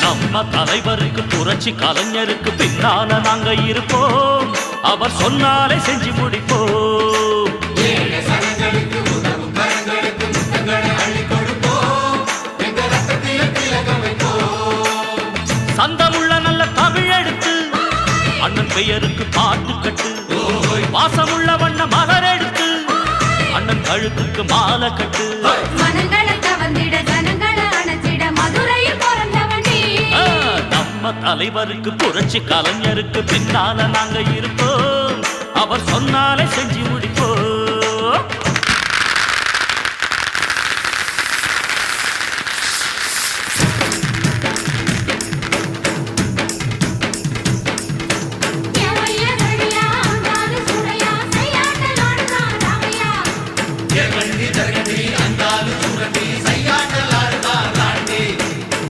நம்ம தலைவருக்கு புரட்சி கலைஞருக்கு பின்னால நாங்க இருப்போம் அவர் சொன்னாலே செஞ்சு முடிப்போம் சந்தமுள்ள நல்ல தமிழ் எடுத்து அண்ணன் பெயருக்கு பாட்டு கட்டு வாசமுள்ள வண்ண மலர் எடுத்து அண்ணன் கழுத்துக்கு மாலை கட்டு நம்ம தலைவருக்கு புரட்சி கலைஞருக்கு பின்னால நாங்க இருப்போம் அவர் சொன்னாலே செஞ்சு முடிப்போம்